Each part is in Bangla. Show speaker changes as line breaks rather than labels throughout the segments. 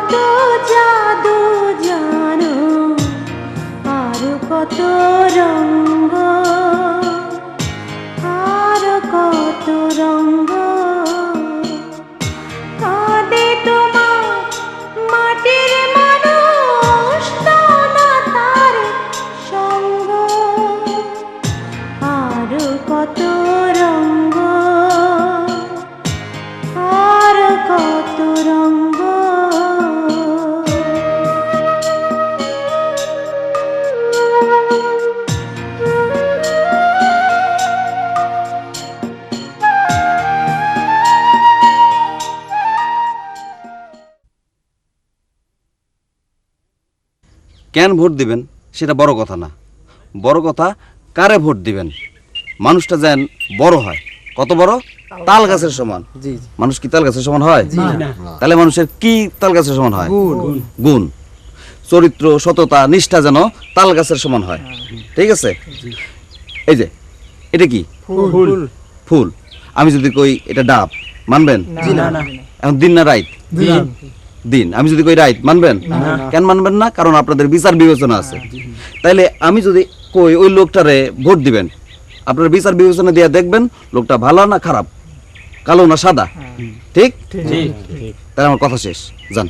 কত জাদু জানো, আরো কত রঙ্গ, আরো কত রঙ্গ। কাঁদে তোমার মাটির মানুষ, দাও না তার সঙ্গ, আরো কত রঙ্গ, আরো কত রঙ্গ।
কেন ভোট দিবেন সেটা বড় কথা না, বড় কথা কারে ভোট দিবেন। মানুষটা যেন বড় হয়। কত বড়? তাল গাছের সমান। মানুষ কি তাল গাছের সমান হয়? তাহলে মানুষের কি তাল গাছের সমান হয়? গুণ, চরিত্র, সততা, নিষ্ঠা যেন তাল গাছের সমান হয়। ঠিক আছে? এই যে এটা কি ফুল, আমি যদি কই এটা ডাব, মানবেন? এখন দিন না রাইত? দিন। আমি যদি কই রাইত, মানবেন? কেন মানবেন না? কারণ আপনাদের বিচার বিবেচনা আছে। তাইলে আমি যদি কই ওই লোকটারে ভোট দিবেন, আপনার বিচার বিবেচনা দিয়ে দেখবেন লোকটা ভালো না খারাপ, কালো না সাদা। ঠিক? তাহলে আমার কথা শেষ। যান।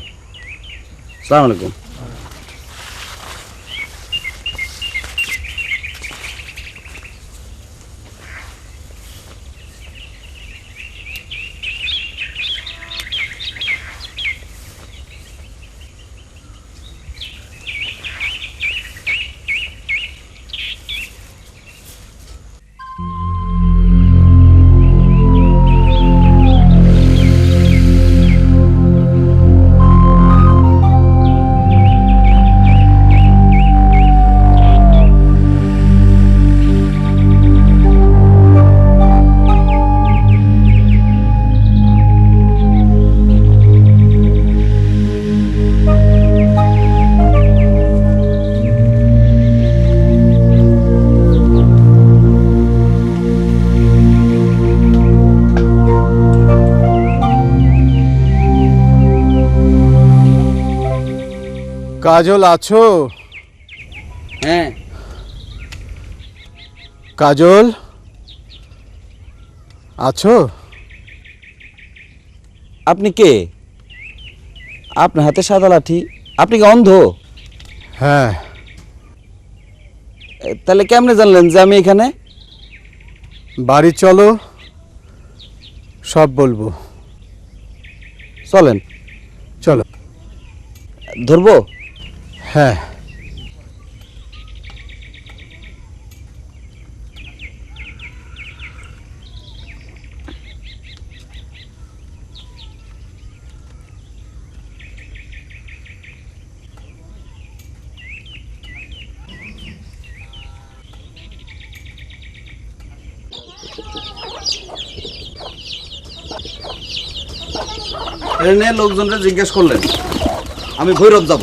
আসসালামু আলাইকুম।
কাজল আছো?
হ্যাঁ।
কাজল আছো?
আপনি কে? আপনার হাতে সাদা লাঠি, আপনি কি অন্ধ?
হ্যাঁ।
তাহলে কেমনে জানলেন যে আমি এখানে?
বাড়ি চলো, সব বলবো।
চলেন।
চলো।
ধরবো?
হ্যাঁ।
এনে লোকজনরা জিজ্ঞেস করলেন আমি ভৈরব যাব।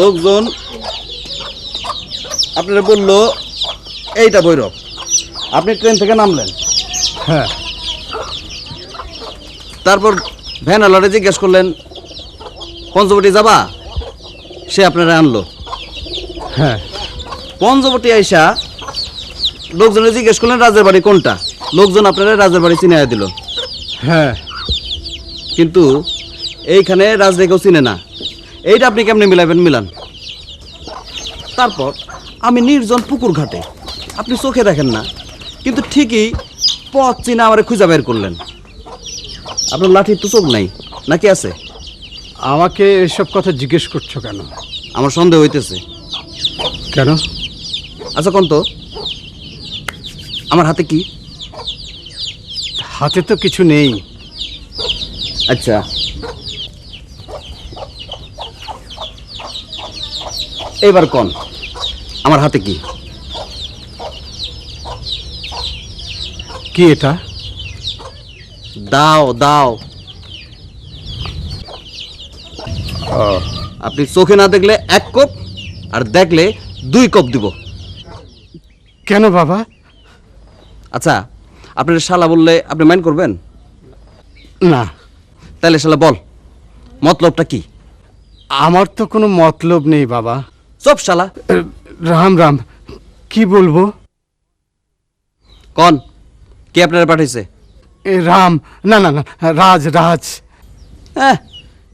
লোকজন আপনারা বললো এইটা ভৈরব। আপনি ট্রেন থেকে নামলেন।
হ্যাঁ।
তারপর ভ্যানওয়ালারে জিজ্ঞেস করলেন পঞ্চবটি যাবা, সে আপনারা আনলো।
হ্যাঁ।
পঞ্চবটি আইসা লোকজনে জিজ্ঞেস করলেন রাজের বাড়ি কোনটা, লোকজন আপনারা রাজের বাড়ি চিনাইয়া দিল।
হ্যাঁ।
কিন্তু এইখানে রাজরে কেউ চিনে না, এইটা আপনি কেমনে মিলাবেন? মিলান। তারপর আমি নির্জন পুকুর ঘাটে, আপনি চোখে দেখেন না, কিন্তু ঠিকই পথ চিনা আমারে খুঁজা বের করলেন। আপনার লাঠির তো চোখ নাই নাকি আছে?
আমাকে এসব কথা জিজ্ঞেস করছো কেন?
আমার সন্দেহ হইতেছে।
কেন?
আচ্ছা কোন তো আমার হাতে কি?
হাতে তো কিছু নেই।
আচ্ছা এবার কোন আমার হাতে কি?
কি এটা?
দাও দাও। আপনি চোখে না দেখলে 1 কোপ, আর দেখলে 2 কোপ দিব।
কেন বাবা?
আচ্ছা আপনার শালা বললে আপনি মাইন্ড করবেন
না।
তাহলে শালা বল। মতলবটা কি?
আমার তো কোনো মতলব নেই বাবা।
চুপ শালা।
রাম রাম, কি বলবো?
কন, কে আপনারা পাঠাইছে?
এ রাম, না না না, রাজ রাজ।
হ্যাঁ,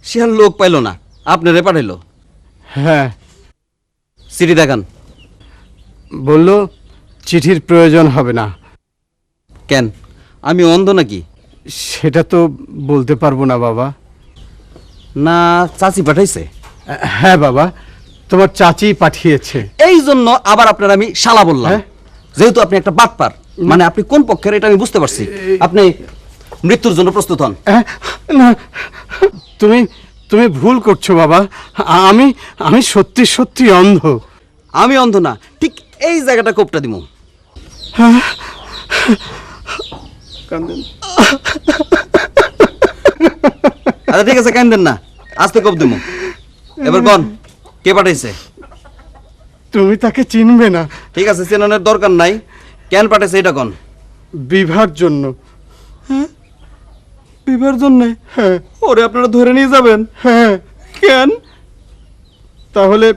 সে আর লোক পাইলো না, আপনারে পাঠাইলো।
হ্যাঁ,
চিঠি দেখান।
বললো চিঠির প্রয়োজন হবে না।
কেন, আমি অন্ধ নাকি?
সেটা তো বলতে পারবো না বাবা।
না চাচি পাঠাইছে?
হ্যাঁ বাবা, তোমার চাচি পাঠিয়েছে।
এই জন্য আবার আপনার আমি শালা বললাম।
হ্যাঁ?
যেহেতু আপনি একটা বাটপার, মানে আপনি কোন পক্ষের এটা আমি বুঝতে পারছি। আপনি মৃত্যুর জন্য প্রস্তুত হন।
না, তুমি তুমি ভুল করছো বাবা। আমি আমি সত্যি সত্যি অন্ধ।
আমি অন্ধ না, ঠিক এই জায়গাটা কোপটা দিমু। কান্দেন। আচ্ছা ঠিক আছে, কান্দেন না, আস্তে কোপ দিমু। এবার কোন, কে পাঠাইছে?
তুমি তাকে চিনবে না।
ঠিক আছে, চেনানোর দরকার নাই। কেন পাঠাইছে এটা কোন?
বিভার জন্য।
বিবাহের জন্য?
হ্যাঁ
ওরে আপনারা ধরে নিয়ে যাবেন?
হ্যাঁ,
কেন?
তাহলে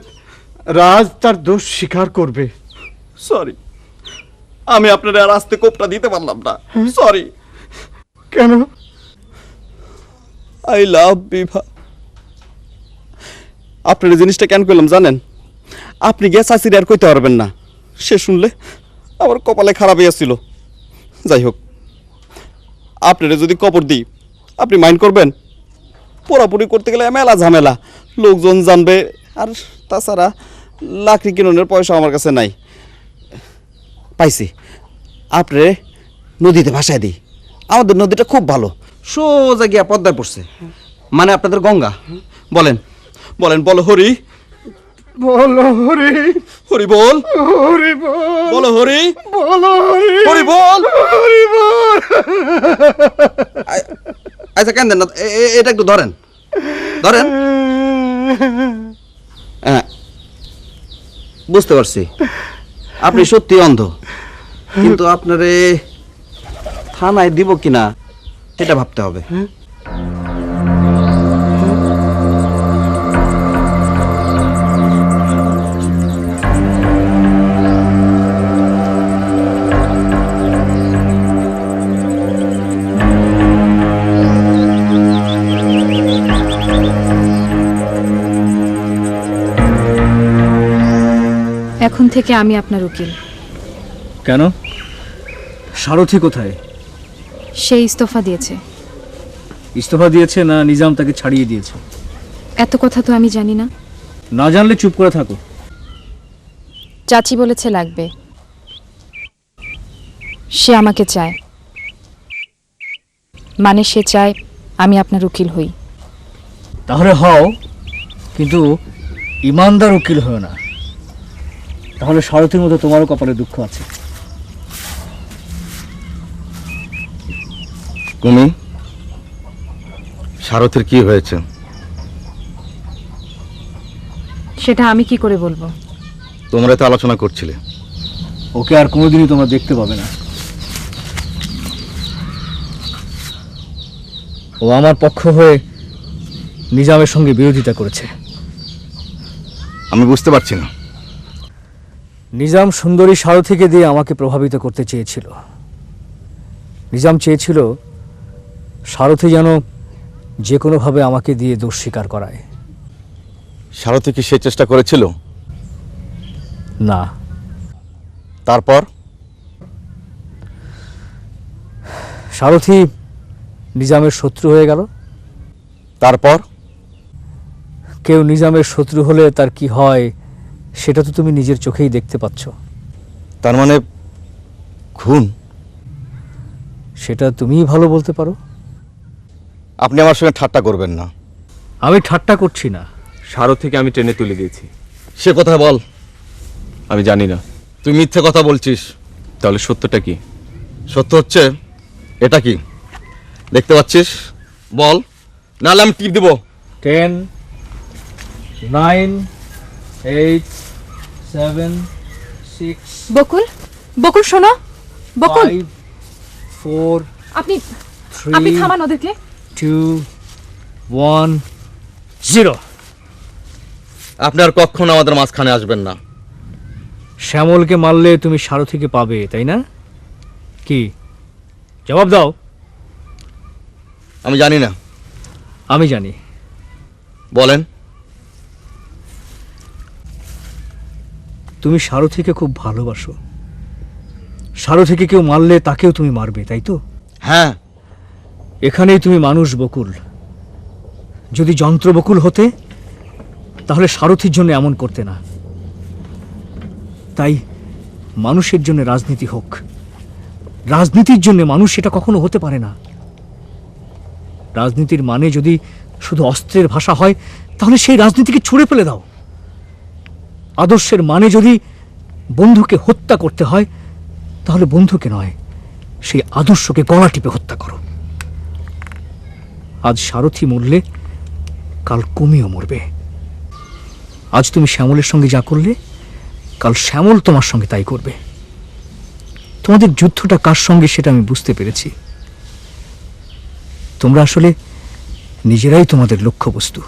রাজ তার দোষ স্বীকার করবে।
সরি, আমি আপনার আর আস্তে কোপটা দিতে পারলাম না। সরি।
কেন?
আই লাভ বিভা। আপনার জিনিসটা কেন করলাম জানেন? আপনি গিয়ে চাচির আর কইতে পারবেন না, সে শুনলে আমার কপালে খারাপ হইয়াছিল। যাই হোক, আপনারা যদি কবর দিই আপনি মাইন্ড করবেন? পোড়াপুরি করতে গেলে মেলা ঝামেলা, লোকজন জানবে, আর তাছাড়া লাকড়ি কিনোনের পয়সা আমার কাছে নাই। পাইছি, আপনি নদীতে ভাসায় দিই। আমাদের নদীটা খুব ভালো, সোজা গিয়া পদ্মায় পড়ছে, মানে আপনাদের গঙ্গা। বলেন বলেন, বলো হরি।
বলো হরি,
হরি বল।
হরি বল,
বলো হরি।
বলো হরি,
হরি বল।
হরি বল।
আচ্ছা কেন দেন না, এটা একটু ধরেন, ধরেন। হ্যাঁ, বুঝতে পারছি আপনি সত্যি অন্ধ, কিন্তু আপনারে থানায় দিব কিনা এটা ভাবতে হবে।
এখন থেকে আমি আপনার উকিল।
কেন? সারথি কোথায়?
সে ইস্তফা দিয়েছে।
ইস্তফা দিয়েছে না নিজাম তাকে ছাড়িয়ে দিয়েছে?
এত কথা তো আমি জানি না।
না জানলে চুপ করে থাকো।
চাচি বলেছে লাগবে, সে আমাকে চায়, মানে সে চায় আমি আপনার উকিল হই।
তাহলে হও, কিন্তু ইমানদার উকিল হও না, তাহলে সারথির মতো তোমারও কপালে দুঃখ আছে।
কুমি, সারথির কি হয়েছে?
সেটা আমি কি করে বলবো?
তোমরা তো আলোচনা করছিলে।
ওকে আর কোনোদিনই তোমরা দেখতে পাবে না। ও আমার পক্ষ হয়ে নিজামের সঙ্গে বিরোধিতা করেছে।
আমি বুঝতে পারছি না।
নিজাম সুন্দরী সারথিকে দিয়ে আমাকে প্রভাবিত করতে চেয়েছিল। নিজাম চেয়েছিল সারথি যেন যে কোনোভাবে আমাকে দিয়ে দোষ স্বীকার করায়।
সারথি কি সে চেষ্টা করেছিল?
না।
তারপর?
সারথি নিজামের শত্রু হয়ে গেল।
তারপর?
কেউ নিজামের শত্রু হলে তার কি হয় সেটা তো তুমি নিজের চোখেই দেখতে পাচ্ছ।
তার মানে খুন?
সেটা তুমিই ভালো বলতে পারো।
আপনি আমার সঙ্গে ঠাট্টা করবেন না।
আমি ঠাট্টা করছি না।
সারথিকে আমি ট্রেনে তুলে দিয়েছি।
সে কোথায় বল।
আমি জানি না।
তুই মিথ্যে কথা বলছিস।
তাহলে সত্যটা কি?
সত্য হচ্ছে এটা কি দেখতে পাচ্ছিস? বল, নাহলে আমি টিপ দিব।
10, 9, 8, 7, 6,
বকুল, বকুল শোনো, বকুল
5, 4,
আপনি
3,
থামান ওদেরকে।
2, 1, জিরো।
আপনি আর কখনো আমাদের মাঝখানে আসবেন না।
শ্যামলকে মারলে তুমি সারথীকে পাবে, তাই না? কি জবাব দাও।
আমি জানি না।
আমি জানি।
বলেন।
তুমি সারথীকে খুব ভালোবাসো। সারথীকে কেউ মারলে তাকেও তুমি মারবে, তাই তো?
হ্যাঁ।
এখানেই তুমি মানুষ বকুল। যদি যন্ত্র বকুল হতে তাহলে সারথীর জন্য এমন করতে না। তাই মানুষের জন্য রাজনীতি হোক। রাজনীতির জন্য মানুষ সেটা কখনো হতে পারে না। রাজনীতির মানে যদি শুধু অস্ত্রের ভাষা হয় তাহলে সেই রাজনীতিকে ছুঁড়ে ফেলে দাও। আদর্শের মানে যদি বন্ধুকে হত্যা করতে হয় তাহলে বন্ধুকে নয়, সেই আদর্শকে গলা টিপে হত্যা করো। আজ সারথী মরলে কাল কুমিও মরবে। আজ তুমি শ্যামলের সঙ্গে যা করলে কাল শ্যামল তোমার সঙ্গে তাই করবে। তোমাদের যুদ্ধটা কার সঙ্গে সেটা আমি বুঝতে পেরেছি। তোমরা আসলে নিজেরাই তোমাদের লক্ষ্যবস্তু।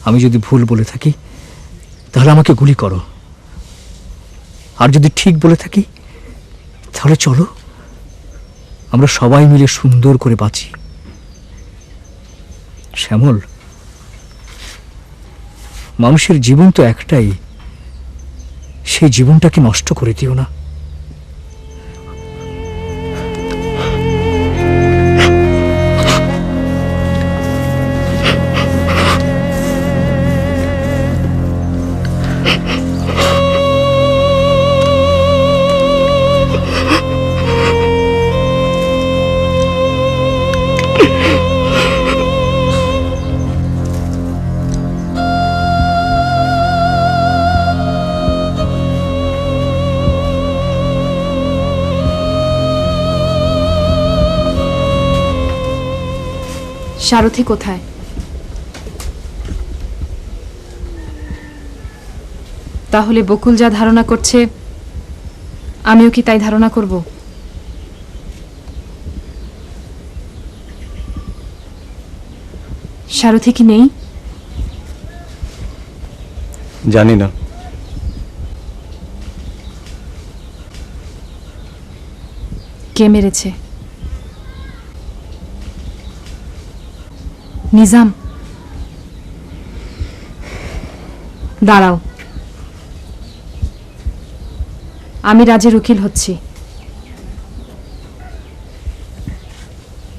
আমি যদি ভুল বলে থাকি তাহলে আমাকে গুলি করো, আর যদি ঠিক বলে থাকি তাহলে চলো আমরা সবাই মিলে সুন্দর করে বাঁচি। শ্যামল, মানুষের জীবন তো একটাই, সেই জীবনটাকে নষ্ট করে দিও না।
সারথী কোথায়? তাহলে বকুল যা ধারণা করছে আমিও কি তাই ধারণা করব? সারথী কি নেই?
জানি না।
কে মেরেছে? নিজাম, দাঁড়াও। আমি রাজের উকিল হচ্ছি।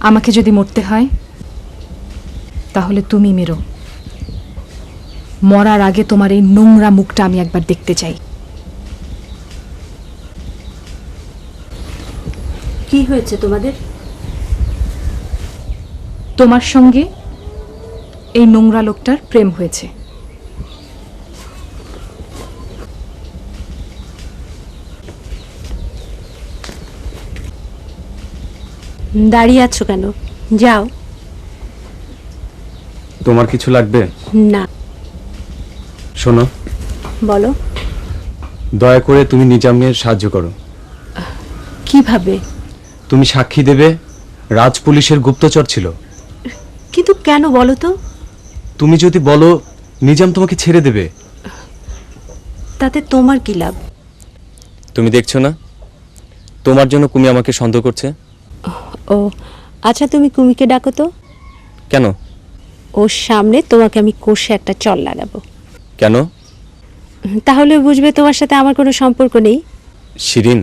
আমাকে যদি মরতে হয় তাহলে তুমি মেরো। মরার আগে তোমার এই নোংরা মুখটা আমি একবার দেখতে চাই।
কি হয়েছে তোমাদের?
তোমার সঙ্গে এই নোংরা লোকটার প্রেম হয়েছে।
দাঁড়িয়ে আছো কেন? যাও।
তোমার কিছু লাগবে?
না।
শোনো,
বলো।
দয়া করে তুমি নিজামের সাহায্য করো।
কিভাবে?
তুমি সাক্ষী দেবে রাজ পুলিশের গুপ্তচর ছিল।
কিন্তু কেন বলো তো?
তুমি যদি বলো নিজাম তোমাকে ছেড়ে দেবে।
তাতে তোমার কি লাভ?
তুমি দেখছো না তোমার জন্য কুমি আমাকে সন্দেহ করছে।
ও আচ্ছা, তুমি কুমিকে ডাকো তো।
কেন?
ওর সামনে তোমাকে আমি কষে একটা চল লাগাবো।
কেন?
তাহলে বুঝবে তোমার সাথে আমার কোনো সম্পর্ক নেই।
Shirin,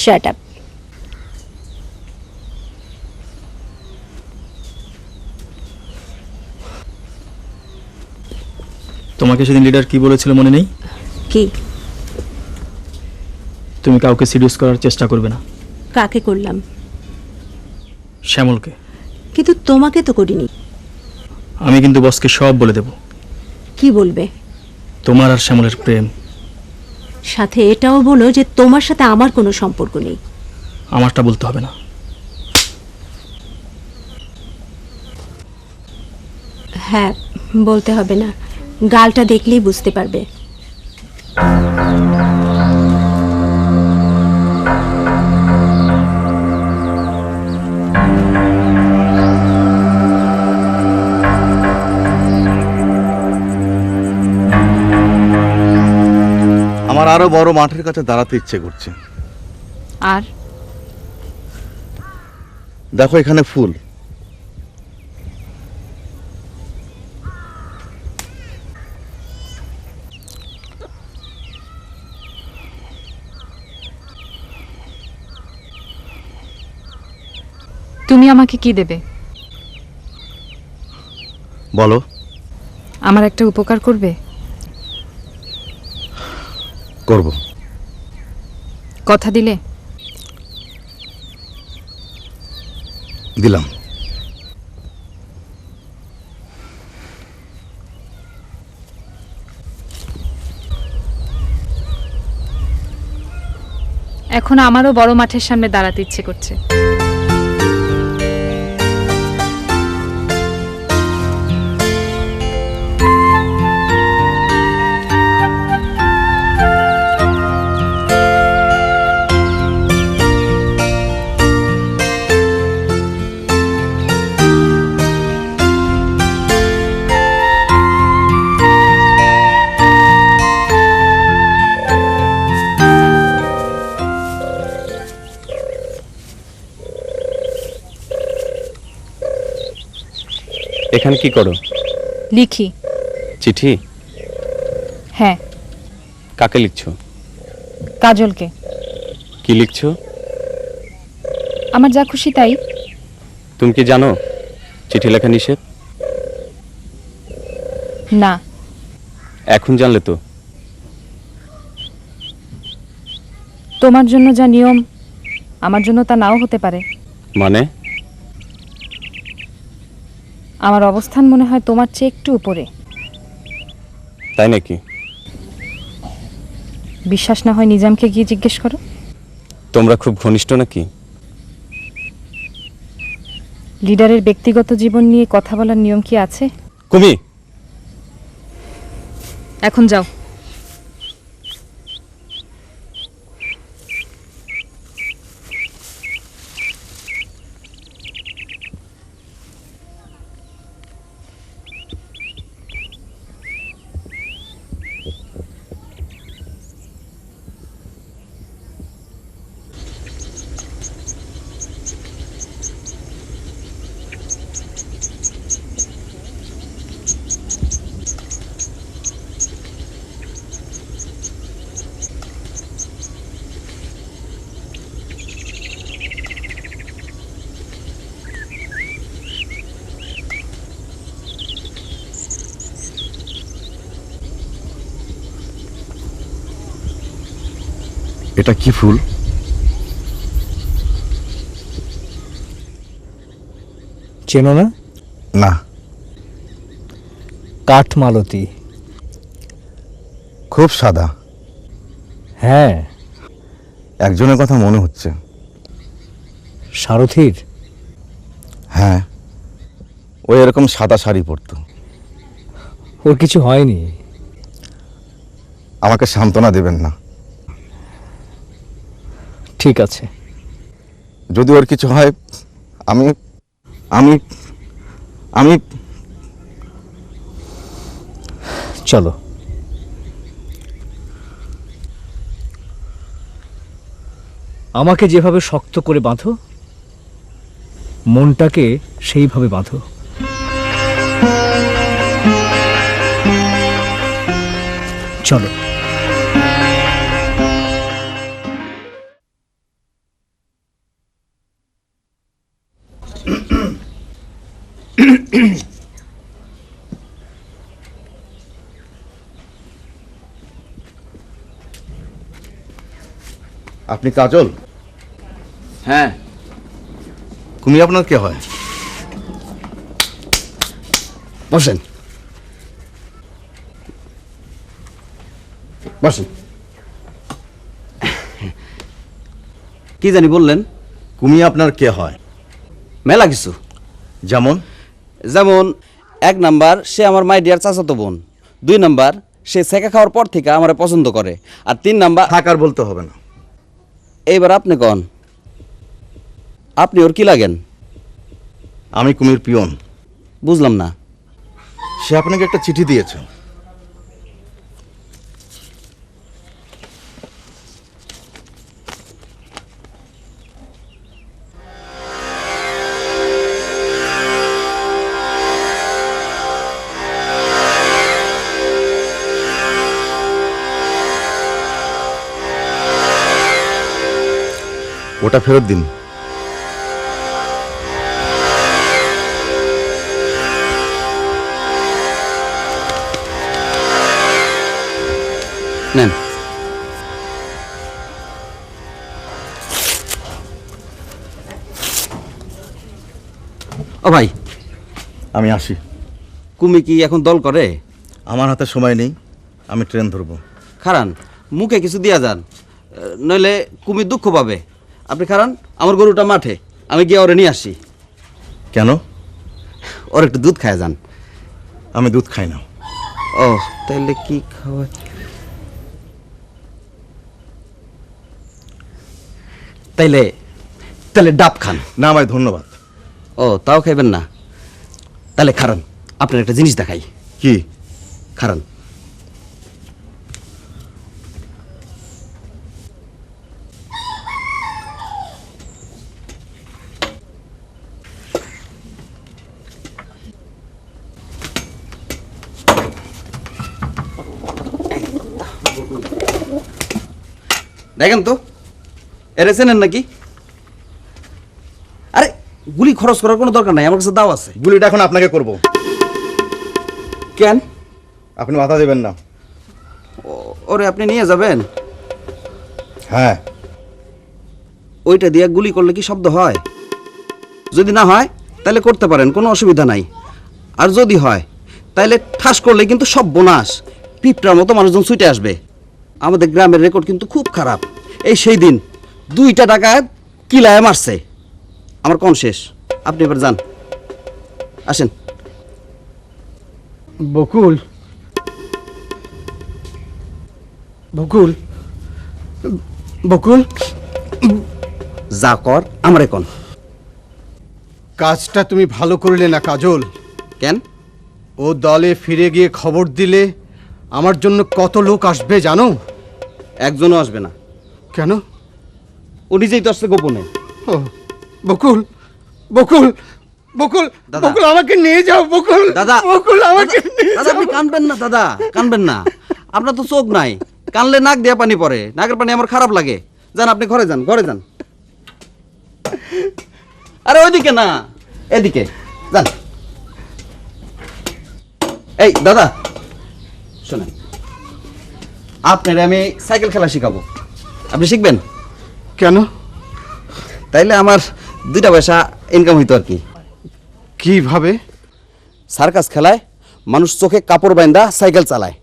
shut up.
তোমাকে সেদিন লিডার কি বলেছিল মনে নেই?
কি?
তুমি কাউকে সিডিউস করার চেষ্টা করবে না।
কাকে করলাম?
শ্যামলকে।
কিন্তু তোমাকে তো করিনি।
আমি কিন্তু বসকে সব বলে দেব।
কি বলবে?
তোমার আর শ্যামলের প্রেম।
সাথে এটাও বলো যে তোমার সাথে আমার কোনো সম্পর্ক নেই।
আমারটা বলতে হবে না।
হ্যাঁ, বলতে হবে না। গালটা দেখলেই বুঝতে পারবে।
আরো বড় মাঠের কাছে দাঁড়াতে ইচ্ছে করছে।
আর
দেখো এখানে ফুল,
তুমি আমাকে কি দেবে?
বলো।
আমার একটা উপকার করবে?
করব।
কথা দিলে?
দিলাম।
এখন আমারও বড় মাঠের সামনে দাঁড়াতে ইচ্ছে করছে।
এখানে কি করো?
লিখি।
চিঠি?
হ্যাঁ।
কাকে লিখছো?
কাজলকে।
কি লিখছো?
আমার যা খুশি তাই।
তুমি কি জানো চিঠি লেখা নিষেধ?
না।
এখন জানলে তো।
তোমার জন্য যা নিয়ম আমার জন্য তা নাও হতে পারে।
মানে?
আমার অবস্থান মনে হয় তোমার চেয়ে একটু উপরে।
তাই নাকি?
বিশ্বাস না হয় নিজামকে গিয়ে জিজ্ঞেস করো।
তোমরা খুব ঘনিষ্ঠ নাকি?
লিডারের ব্যক্তিগত জীবন নিয়ে কথা বলার নিয়ম কি আছে?
কুমি,
এখন যাও।
এটা কি ফুল?
চেনো না?
না।
কাঠমালতী।
খুব সাদা।
হ্যাঁ।
একজনের কথা মনে হচ্ছে।
সারথীর?
হ্যাঁ, ও এরকম সাদা শাড়ি পরতো।
ওর কিছু হয়নি।
আমাকে সান্ত্বনা দেবেন না।
ঠিক আছে।
যদি ওর কিছু হয় আমি আমি আমি
চলো। আমাকে যেভাবে শক্ত করে বাঁধো, মনটাকে সেইভাবে বাঁধো। চলো।
আপনি কাজল?
হ্যাঁ।
কুমি আপনার কে হয়?
বসেন বসেন। কি জানি বললেন?
কুমি আপনার কে হয়?
মেলা কিছু।
যেমন?
যেমন 1 নাম্বার, সে আমার মাই ডিয়ার চাচাতো বোন। 2 নাম্বার, সে সেকা খাওয়ার পর থেকে আমারে পছন্দ করে। আর 3 নাম্বার।
থাকার বলতে হবে না।
এইবার আপনি কন, আপনি ওর কি লাগেন?
আমি কুমির পিয়ন।
বুঝলাম না।
সে আপনাকে একটা চিঠি দিয়েছে। ওটা ফেরত দিন।
নেন। ও ভাই,
আমি আসি।
কুমি কি এখন দল করে?
আমার হাতে সময় নেই, আমি ট্রেন ধরবো।
খারান, মুখে কিছু দিয়া যান, নইলে কুমির দুঃখ পাবে। আপনি খারান, আমার গরুটা মাঠে, আমি গিয়ে ওরে নিয়ে আসি।
কেন?
ওর একটু দুধ খায় যান।
আমি দুধ খাই না।
ও, তাহলে কি খাওয়া? তাইলে তাহলে ডাব খান।
না ভাই, ধন্যবাদ।
ও, তাও খাইবেন না? তাহলে খারান, আপনার একটা জিনিস দেখাই।
কি?
খারান। দেখেন তো, এর চেনেন নাকি? আরে, গুলি খরচ করার কোনো দরকার নাই, আমার কাছে দাও আছে।
গুলিটা এখন আপনাকে করব।
কেন?
আপনি মাথা দেবেন না।
ওরে আপনি নিয়ে যাবেন?
হ্যাঁ।
ওইটা দিয়ে গুলি করলে কি শব্দ হয়? যদি না হয় তাহলে করতে পারেন, কোনো অসুবিধা নাই। আর যদি হয় তাহলে ঠাস করলে কিন্তু সব বোনাস, পিঁপড়ার মতো মানুষজন ছুটে আসবে। আমাদের গ্রামের রেকর্ড কিন্তু খুব খারাপ। এই সেই দিন 2টা ডাকাত কিলায় মারছে। আমার কোন শেষ, আপনি এবার যান, আসেন।
বকুল, বকুল, বকুল,
যা কর আমার এখন।
কাজটা তুমি ভালো করলে না কাজল।
কেন?
ও দলে ফিরে গিয়ে খবর দিলে আমার জন্য কত লোক আসবে জানো?
একজনও আসবে না।
কেন?
ও নিজেই তো আসছে গোপনে।
ও, বকুল, বকুল, বকুল,
দাদা।
বকুল আমাকে নিয়ে যাও। বকুল,
দাদা,
বকুল আমাকে নিয়ে
দাদা
যাও।
আপনি কানবেন না, দাদা কানবেন না। আপনার তো চোখ নাই, কানলে নাক দিয়ে পানি পড়ে। নাকের পানি আমার খারাপ লাগে। যান, আপনি ঘরে যান, ঘরে যান। আরে ওইদিকে না, এদিকে যান। এই দাদা শোনেন, আপনার আমি সাইকেল খেলা শিখাবো, আপনি শিখবেন?
কেন?
তাইলে আমার 2টা পয়সা ইনকাম হইতো আর কি।
কিভাবে?
সার্কাস খেলায় মানুষ চোখে কাপড় বাঁধা সাইকেল চালায়।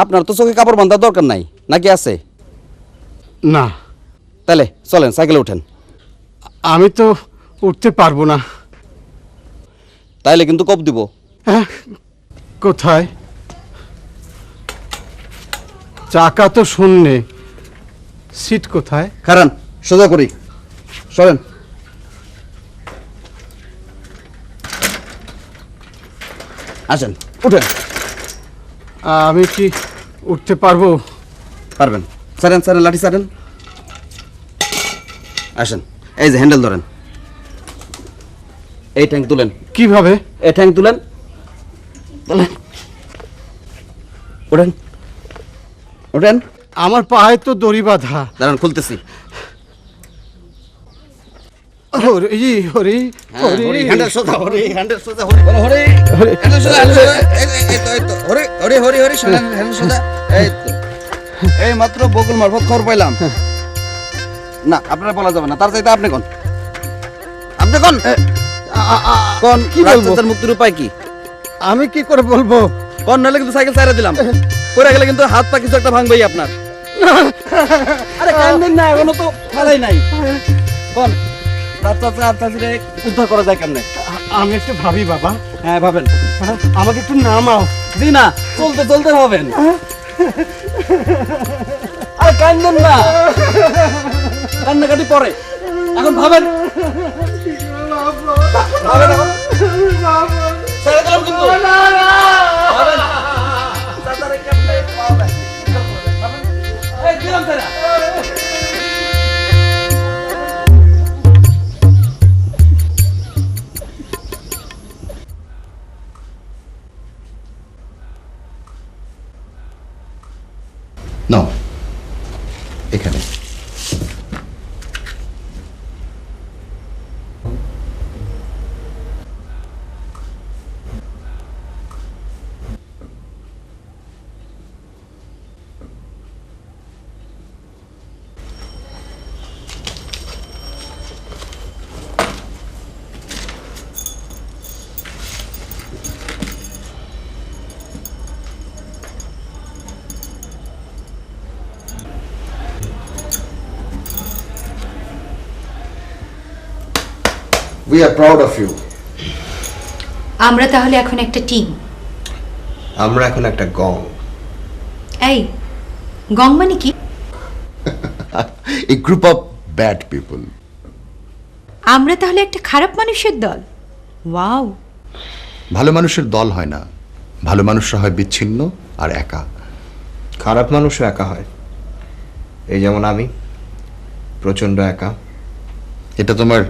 আপনার তো চোখে কাপড় বাঁধার দরকার নাই, নাকি আছে?
না,
তাহলে চলেন, সাইকেলে উঠেন।
আমি তো উঠতে পারবো না।
তাইলে কিন্তু কোপ দিব।
হ্যাঁ, কোথায়? চাকা তো শূন্যে, সিট কোথায়?
খারান, সোজা করি, সরেন। আসেন, উঠেন।
আমি কি উঠতে পারবো?
পারবেন। সারেন, সারেন, লাঠি সারেন। আসেন, এই যে হ্যান্ডেল ধরেন, এই ট্যাঙ্ক তুলেন।
কিভাবে?
এই ট্যাঙ্ক তুলেন, তুলেন, উঠেন, উঠেন।
আমার পায়ে তো দড়ি বাঁধা।
দাঁড়ান, খুলতেছি।
ওরে, ওরে, ওরে।
হ্যান্ডেল সোজা, হরি, হ্যান্ডেল সোজা, হরি, বলো হরি, হ্যান্ডেল সোজা, হ্যান্ডেল সোজা। এই তো, হরি, হরি, হরি, হরি, সোজা, হ্যান্ডেল সোজা। এই তো, এই মাত্র বকুল মারফত খবর পাইলাম। না, আপনারা বলা যাবে না, তার চাইতে আপনি কোন, আপনি কোন, কোন
কি বলবো?
রাজচাচার মুক্তির উপায় কি?
আমি কি করে বলবো?
কোন নাহলে কিন্তু সাইকেল ছাইরা দিলাম, পড়ে গেলে কিন্তু হাত পা কিছু একটা ভাঙবেই আপনার। আরে কান্দেন না, এখনো তো ফেলাই নাই। কোন রাজচাচা আর চাচিরে উদ্ধার করা যায় কেমনে?
আমি একটু ভাবি বাবা।
হ্যাঁ, ভাবেন।
আমাকে একটু নামাও।
জি না, চলতে চলতে হবেন। আরে কান্দেন না, কান্নাকাটি পরে, এখন ভাবেন, ভাবেন এখন। ছেড়ে দিলাম কিন্তু। ভাবেন। চাচারে কেমনে পাওয়া যায়? ভাবেন। এই দিলাম ছেড়া। নাও, এখানে
We are proud of you.
আমরা তাহলে এখন একটা টিম।
আমরা এখন একটা গং।
এই গং মানে কি?
A group of bad people.
আমরা তাহলে একটা খারাপ মানুষের দল। ওয়াও।
ভালো মানুষের দল হয় না, ভালো মানুষরা হয় বিচ্ছিন্ন আর একা।
খারাপ মানুষও একা হয়, এই যেমন আমি প্রচণ্ড একা।
এটা তোমার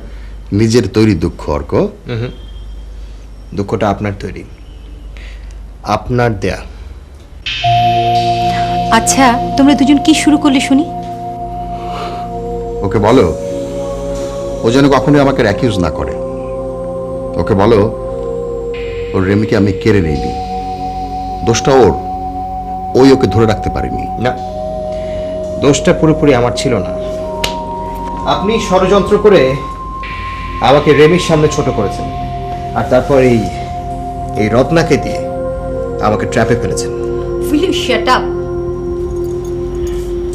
নিজের তৈরি দুঃখ অর্ক।
দুঃখটা আপনার তৈরি, আপনার দেয়া।
আচ্ছা তোমরা দুজন কি শুরু করলে শুনি?
ওকে বলো ও যেন কখনোই আমাকে অ্যাকিউজ না করে। ওকে বলো ওর রেমিকে আমি কেড়ে নিইনি, দোষটা ওর, ওই ওকে ধরে রাখতে পারিনি।
না, দোষটা পুরোপুরি আমার ছিল না। আপনি ষড়যন্ত্র করে আমাকে রেমির সামনে ছোট করেছেন, আর তারপর এই রত্নাকে দিয়ে আমাকে ট্র্যাপে ফেলেছেন।
Will you shut up?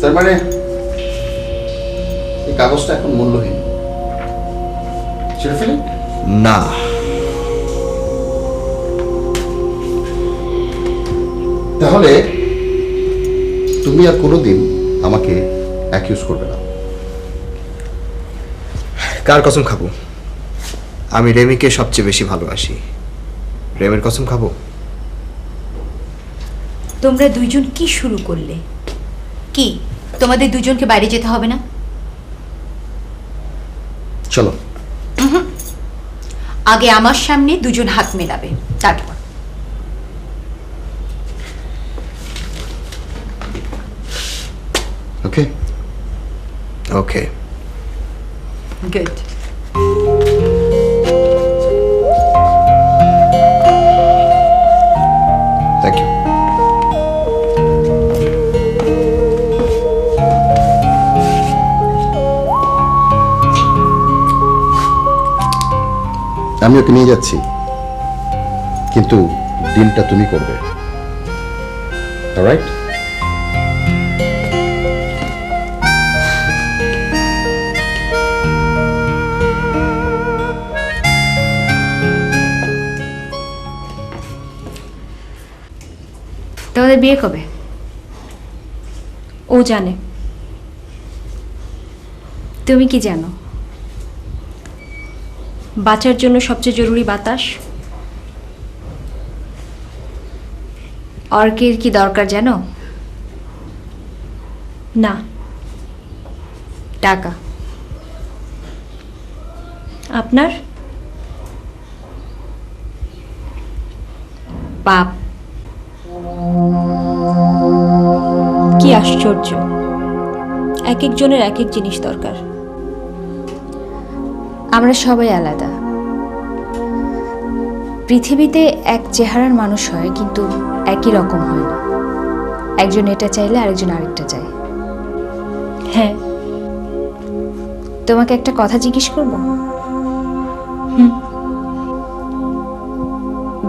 তার মানে এই কাগজটা এখন মূল্যহীন, ছেড়ে ফেলে?
না,
তাহলে তুমি আর কোনোদিন আমাকে অ্যাকিউজ করবে না।
কার কসম খাবো? আমি রেমিকে সবচেয়ে বেশি ভালোবাসি। রেমির কসম খাবো?
তোমরা দুইজন কি শুরু করলে? কি তোমাদের দুজনকে বাইরে যেতে হবে না?
চলো।
আগে আমার সামনে দুজন হাত মেলাবে, তারপর।
Okay
okay,
good.
Thank you.
আমি ওকে নিয়ে যাচ্ছি, কিন্তু ডিলটা তুমি করবে। অলরাইট?
তোমাদের বিয়ে কবে?
ও জানে।
তুমি কি জানো?
বাঁচার জন্য সবচেয়ে জরুরি বাতাস।
অর্কের কি দরকার জানো?
না।
টাকা।
আপনার?
পাপ।
কি আশ্চর্য, এক একজনের এক এক জিনিস দরকার।
আমরা সবাই আলাদা। পৃথিবীতে এক চেহারার মানুষ হয়, কিন্তু একই রকম হয় না। একজন এটা চাইলে আরেকজন আরেকটা চায়।
হ্যাঁ।
তোমাকে একটা কথা জিজ্ঞেস করব?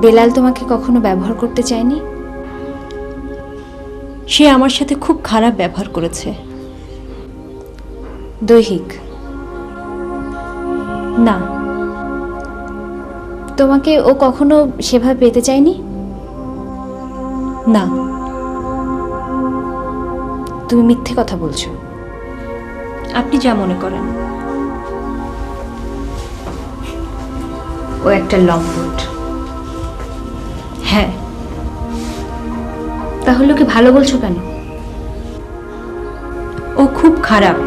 বেলাল তোমাকে কখনো ব্যবহার করতে চায়নি?
সে আমার সাথে খুব খারাপ ব্যবহার করেছে।
দৈহিক?
না।
তোমাকে ও কখনো সেভাবে পেতে চায়নি?
না।
তুমি মিথ্যে কথা বলছো।
আপনি যা মনে করেন।
ও একটা লম্পট।
হ্যাঁ।
তাহলে ওকে ভালো বলছো কেন?
ও খুব খারাপ।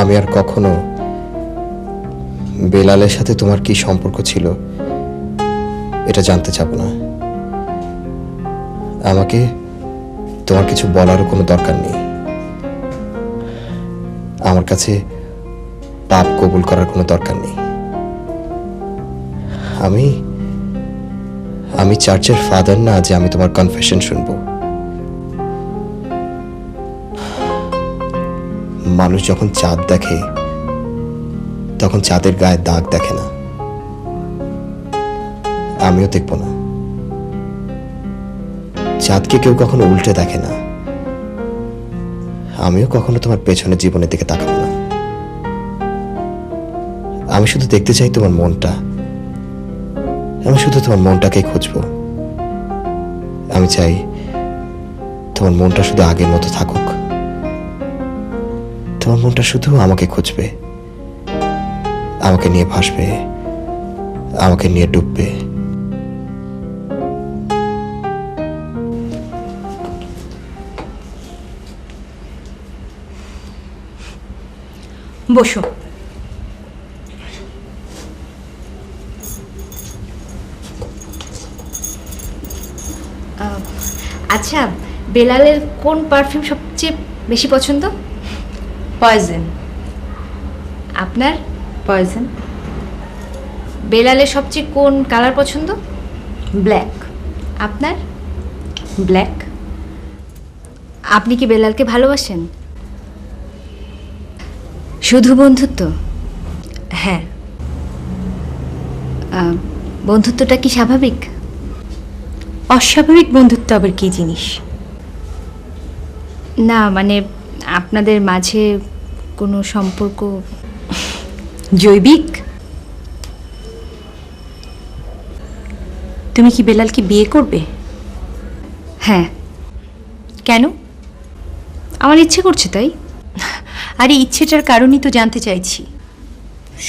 আমি আর কখনো বেলালের সাথে তোমার কি সম্পর্ক ছিল এটা জানতে চাবো না। আমাকে তোমার কিছু বলারও কোনো দরকার নেই। আমার কাছে পাপ কবুল করার কোনো দরকার নেই। আমি চার্চের ফাদার না যে আমি তোমার কনফেশন শুনবো। মানুষ যখন চাঁদ দেখে তখন চাঁদের গায়ে দাগ দেখে না। আমিও দেখব না। চাঁদকে কেউ কখনো উল্টে দেখে না, আমিও কখনো তোমার পেছনের জীবনের দিকে তাকাবো না। আমি শুধু দেখতে চাই তোমার মনটা, আমি শুধু তোমার মনটাকেই খুঁজবো। আমি চাই তোমার মনটা শুধু আগের মতো থাকুক, তোমার মনটা শুধু আমাকে খুঁজবে, আমাকে নিয়ে ভাসবে, আমাকে নিয়ে ডুববে।
বসো।
আচ্ছা, বেলালের কোন পারফিউম সবচেয়ে বেশি পছন্দ?
পয়জন।
আপনার?
পয়জন।
বেলালের সবচেয়ে কোন কালার পছন্দ?
ব্ল্যাক।
আপনার?
ব্ল্যাক।
আপনি কি বেলালকে ভালোবাসেন? শুধু বন্ধুত্ব?
হ্যাঁ।
বন্ধুত্বটা কি স্বাভাবিক?
অস্বাভাবিক বন্ধুত্ব আবার কি জিনিস?
না, মানে আপনাদের মাঝে কোনো সম্পর্ক?
জৈবিক। তুমি কি বেলালকে বিয়ে করবে?
হ্যাঁ।
কেন?
আমার ইচ্ছে করছে তাই।
আরে ইচ্ছেটার কারণই তো জানতে চাইছি।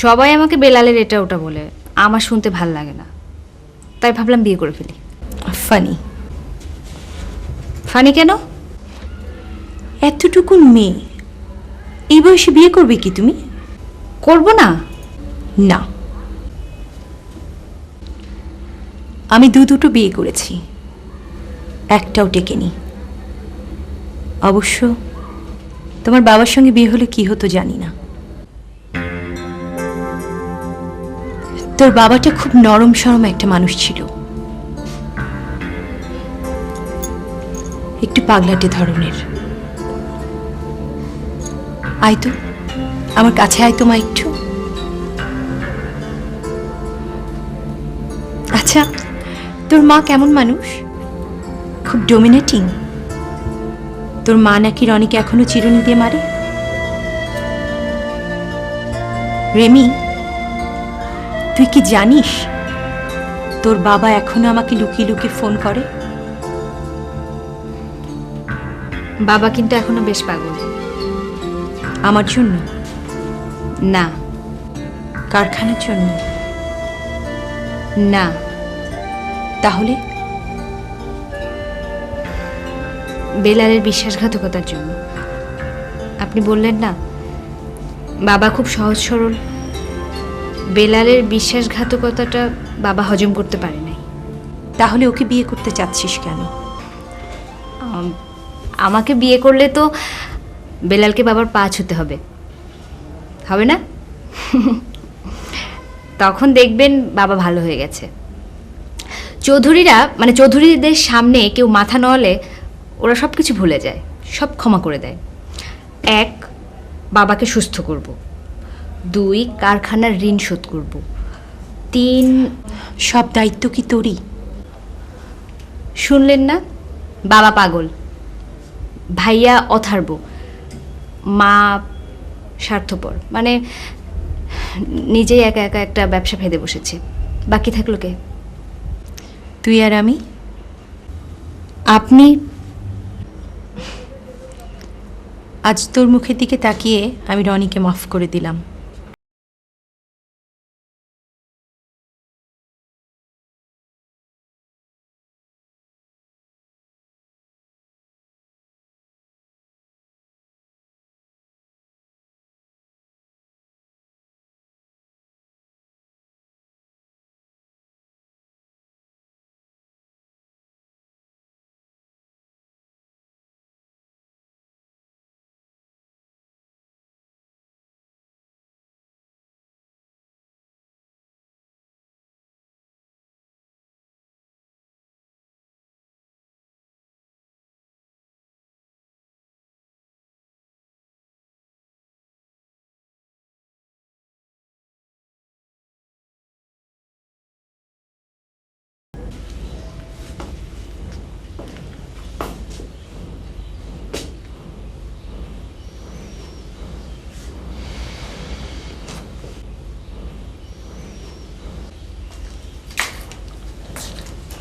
সবাই আমাকে বেলালের এটা ওটা বলে, আমার শুনতে ভাল লাগে না, তাই ভাবলাম বিয়ে করে ফেলি।
ফানি।
ফানি কেন?
এতটুকুন মেয়ে এই বয়সে বিয়ে করবে কি তুমি?
করব না।
না, আমি দুটো বিয়ে করেছি, একটাও টেকেনি। অবশ্য তোমার বাবার সঙ্গে বিয়ে হলে কি হতো জানি না। তোর বাবাটা খুব নরম সরম একটা মানুষ ছিল, একটু পাগলাটে ধরনের। আয় তো, আমার কাছে আয় তো মা একটু। আচ্ছা, তোর মা কেমন মানুষ? খুব ডোমিনেটিং? তোর মা নাকি রনিকে এখনো চিরুনি দিয়ে মারে? রেমি, তুই কি জানিস তোর বাবা এখনো আমাকে লুকিয়ে লুকিয়ে ফোন করে?
বাবা কিন্তু এখনো বেশ পাগল।
আমার জন্য
না।
কারখানার জন্য
না।
তাহলে?
বেলালের বিশ্বাসঘাতকতার জন্য। আপনি বললেন না বাবা খুব সহজ সরল, বেলালের বিশ্বাসঘাতকতাটা বাবা হজম করতে পারে নাই।
তাহলে ওকে বিয়ে করতে চাচ্ছিস কেন?
আমাকে বিয়ে করলে তো বেলালকে বাবার পা ছুতে হবে, হবে না? তখন দেখবেন বাবা ভালো হয়ে গেছে। চৌধুরীরা, মানে চৌধুরীদের সামনে কেউ মাথা নোয়ালে ওরা সব কিছু ভুলে যায়, সব ক্ষমা করে দেয়। 1, বাবাকে সুস্থ করব। 2, কারখানার ঋণ শোধ করব। 3,
সব দায়িত্ব কি তোরই?
শুনলেন না, বাবা পাগল, ভাইয়া অথার্ব, মা স্বার্থপর, মানে নিজেই একা একা একটা ব্যবসা ফেঁদে বসেছে। বাকি থাকলো কে?
তুই আর আমি।
আপনি?
আজ তোর মুখের দিকে তাকিয়ে আমি রনিকে মাফ করে দিলাম।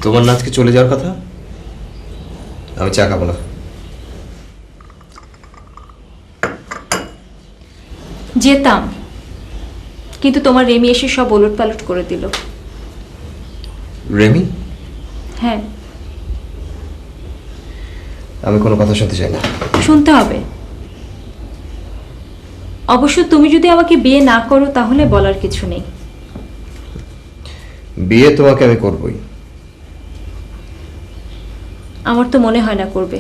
তোমার না আজকে চলে যাওয়ার কথা? আমি চা খাবো না।
যেতাম, কিন্তু তোমার রেমি এসে সব ওলট পালট করে দিল।
রেমি?
হ্যাঁ,
আমি কোনো কথা শুনতে চাই না।
শুনতে হবে। অবশ্য তুমি যদি আমাকে বিয়ে না করো তাহলে বলার কিছু নেই।
বিয়ে তোমাকে আমি করবই।
আমার তো মনে হয় না করবে।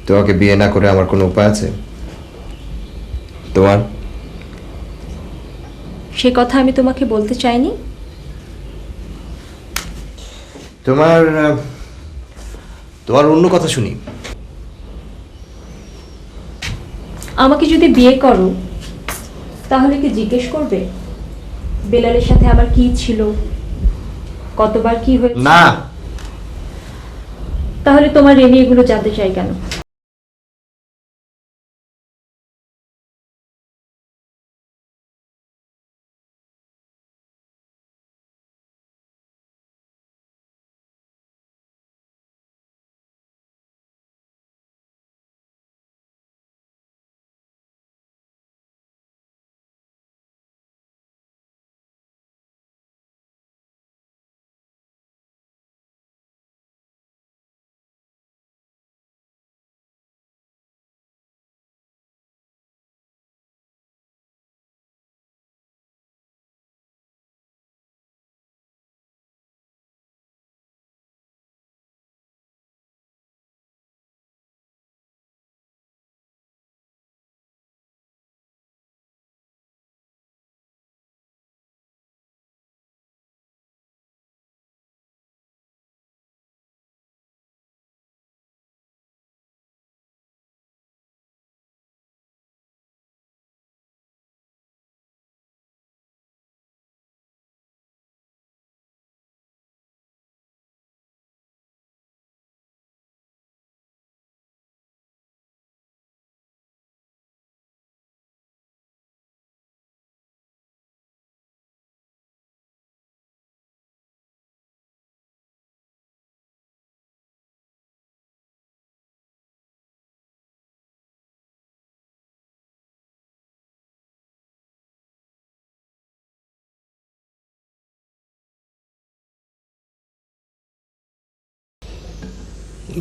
তোমাকে বিয়ে না করে আমার কোনো উপায় আছে? তোমার?
সে কথা আমি তোমাকে বলতে চাইনি।
তোমার তোমার অন্য কথা শুনি।
আমাকে যদি বিয়ে করো তাহলে কি জিজ্ঞেস করবে বেলালের সাথে আমার কি ছিল, কতবার কি হয়েছে?
না।
তাহলে তোমার রেমি এগুলো জানতে চাই কেন?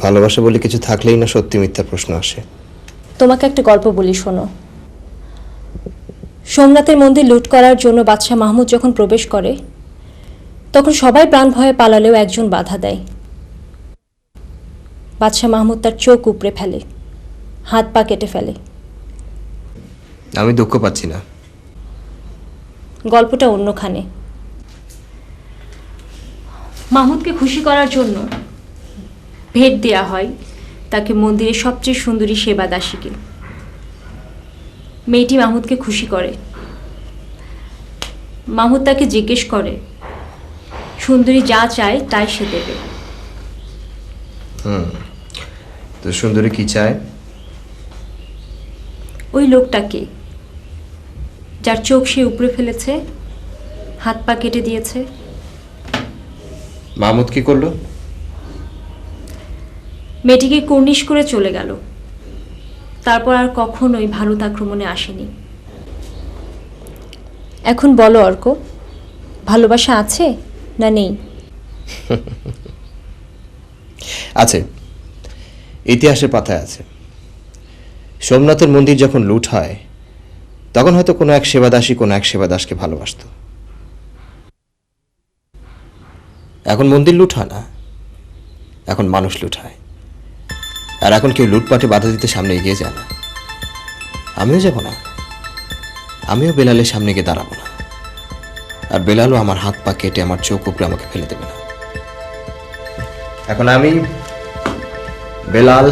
ভালোবাসা বলে কিছু থাকলেই না সত্যি মিথ্যা প্রশ্ন আসে।
তোমাকে একটা গল্প বলি, শোনো। সোমনাথের মন্দির লুট করার জন্য বাদশাহ মাহমুদ যখন প্রবেশ করে তখন সবাই প্রাণ ভয়ে পালালেও একজন বাধা দেয়। বাদশাহ মাহমুদ তার চোখ উপড়ে ফেলে, হাত পা কেটে ফেলে।
আমি দুঃখ পাচ্ছি না।
গল্পটা অন্যখানে। মাহমুদকে খুশি করার জন্য ভেট দেয়া হয় তাকে মন্দিরের সবচেয়ে সুন্দরী সেবা দাসীকে। মেয়েটি মাহমুদকে খুশি করে। মাহমুদ তাকে জিজ্ঞেস করে সুন্দরী যা চায় তাই সে দেবে।
তো সুন্দরী কি চায়?
ওই লোকটাকে যার চোখ সে উপড়ে ফেলেছে, হাত পা কেটে দিয়েছে।
মাহমুদ কি করলো?
মেয়েটিকে কুর্নিশ করে চলে গেল। তারপর আর কখনোই ভারত আক্রমণে আসেনি। এখন বলো অর্ক, ভালোবাসা আছে না নেই?
আছে, ইতিহাসের পাতায় আছে। সোমনাথের মন্দির যখন লুট হয় তখন হয়তো কোনো এক সেবাদাসী কোনো এক সেবাদাসকে ভালোবাসত। এখন মন্দির লুট হয় না, এখন মানুষ লুট হয়। আর এখন কেউ লুটপাটে বাধা দিতে সামনে এগিয়ে যায় না। আমিও যাব না, আমিও বেলালের সামনে গিয়ে দাঁড়াবো না। আর বেলালও আমার হাত পা কেটে আমার চোখ উপরে আমাকে ফেলে দেবে না। এখন আমি বেলাল